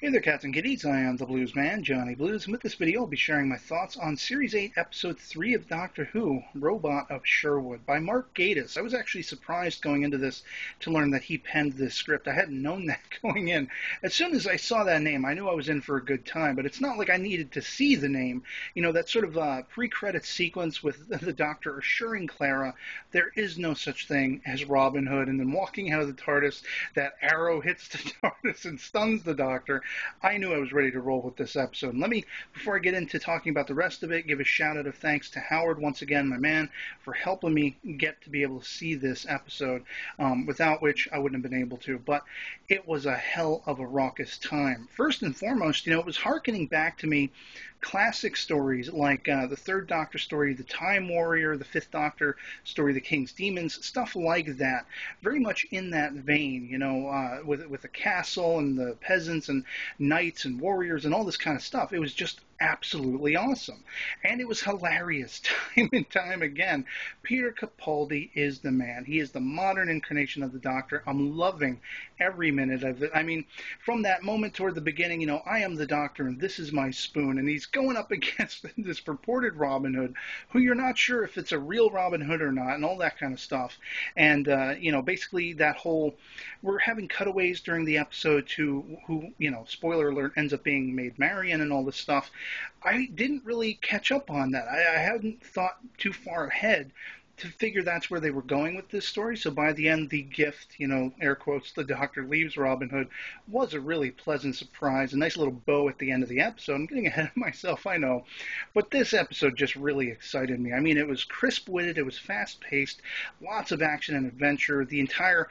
Hey there, cats and kitties. I am the Blues Man, Johnny Blues, and with this video I'll be sharing my thoughts on Series 8, Episode 3 of Doctor Who, Robot of Sherwood, by Mark Gatiss. I was actually surprised going into this to learn that he penned this script. I hadn't known that going in. As soon as I saw that name, I knew I was in for a good time, but it's not like I needed to see the name. You know, that sort of pre-credit sequence with the Doctor assuring Clara there is no such thing as Robin Hood, and then walking out of the TARDIS, that arrow hits the TARDIS and stuns the Doctor. I knew I was ready to roll with this episode. And let me, before I get into talking about the rest of it, give a shout out of thanks to Howard once again, my man, for helping me get to be able to see this episode, without which I wouldn't have been able to. But it was a hell of a raucous time. First and foremost, it was hearkening back to me classic stories like the Third Doctor story, the Time Warrior, the Fifth Doctor story, the King's Demons, stuff like that. Very much in that vein, with the castle and the peasants and knights and warriors and all this kind of stuff. It was just absolutely awesome. And it was hilarious time and time again. Peter Capaldi is the man. He is the modern incarnation of the Doctor. I'm loving every minute of it. I mean, from that moment toward the beginning, I am the Doctor and this is my spoon. And he's going up against this purported Robin Hood, who you're not sure if it's a real Robin Hood or not, and all that kind of stuff. And, basically that whole, we're having cutaways during the episode to who, spoiler alert, ends up being Maid Marian and all this stuff. I didn't really catch up on that. I hadn't thought too far ahead to figure that's where they were going with this story. So by the end, the gift, air quotes, the Doctor leaves Robin Hood, was a really pleasant surprise. A nice little bow at the end of the episode. I'm getting ahead of myself, I know. But this episode just really excited me. I mean, it was crisp-witted, it was fast-paced, lots of action and adventure. The entire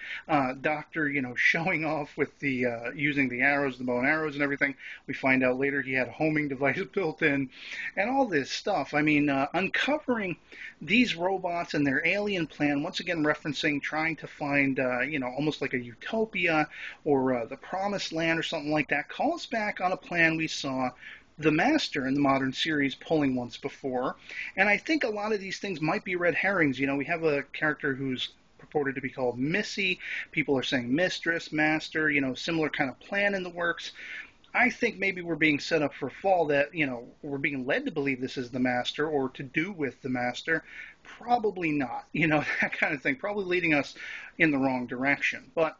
Doctor, showing off with the using the arrows, the bow and arrows and everything. We find out later he had a homing device built in, and all this stuff. I mean, uncovering these robots and their alien plan, once again referencing trying to find, almost like a utopia or the promised land or something like that, calls back on a plan we saw the Master in the modern series pulling once before. And I think a lot of these things might be red herrings. We have a character who's purported to be called Missy. People are saying Mistress, Master, similar kind of plan in the works. I think maybe we're being set up for fall that, we're being led to believe this is the Master or to do with the Master. Probably not, that kind of thing. Probably leading us in the wrong direction. But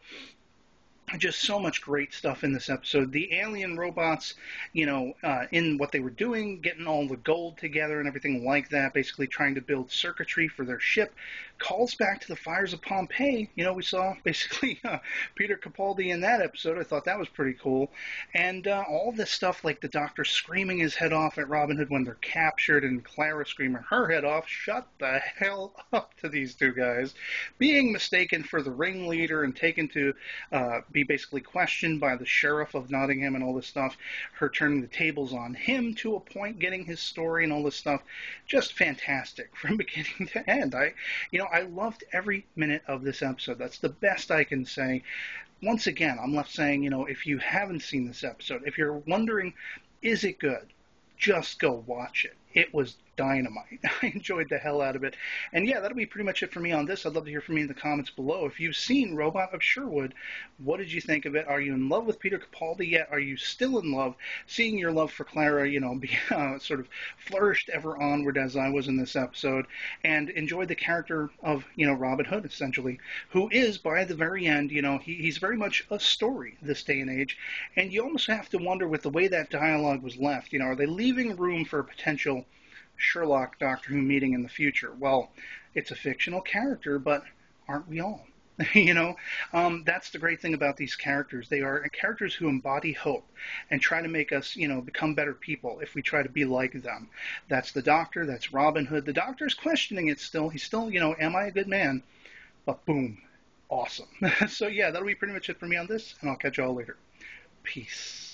just so much great stuff in this episode. The alien robots, in what they were doing, getting all the gold together and everything like that, basically trying to build circuitry for their ship, calls back to the fires of Pompeii. We saw basically Peter Capaldi in that episode. I thought that was pretty cool. And all this stuff like the Doctor screaming his head off at Robin Hood when they're captured and Clara screaming her head off. Shut the hell up to these two guys. Being mistaken for the ringleader and taken to be basically questioned by the sheriff of Nottingham and all this stuff, her turning the tables on him to a point, getting his story and all this stuff, just fantastic from beginning to end. I loved every minute of this episode. That's the best I can say. Once again, I'm left saying, if you haven't seen this episode, if you're wondering, is it good? Just go watch it. It was dynamite. I enjoyed the hell out of it. And yeah, that'll be pretty much it for me on this. I'd love to hear from you in the comments below. If you've seen Robot of Sherwood, what did you think of it? Are you in love with Peter Capaldi yet? Are you still in love? Seeing your love for Clara, be sort of flourished ever onward as I was in this episode, and enjoyed the character of, Robin Hood, essentially, who is, by the very end, he's very much a story this day and age. And you almost have to wonder with the way that dialogue was left, are they leaving room for a potential Sherlock Doctor Who meeting in the future? Well, it's a fictional character, but aren't we all? That's the great thing about these characters. They are characters who embody hope and try to make us, become better people if we try to be like them. That's the Doctor. That's Robin Hood. The Doctor's questioning it still. He's still, am I a good man? But boom, awesome. So yeah, that'll be pretty much it for me on this, and I'll catch you all later. Peace.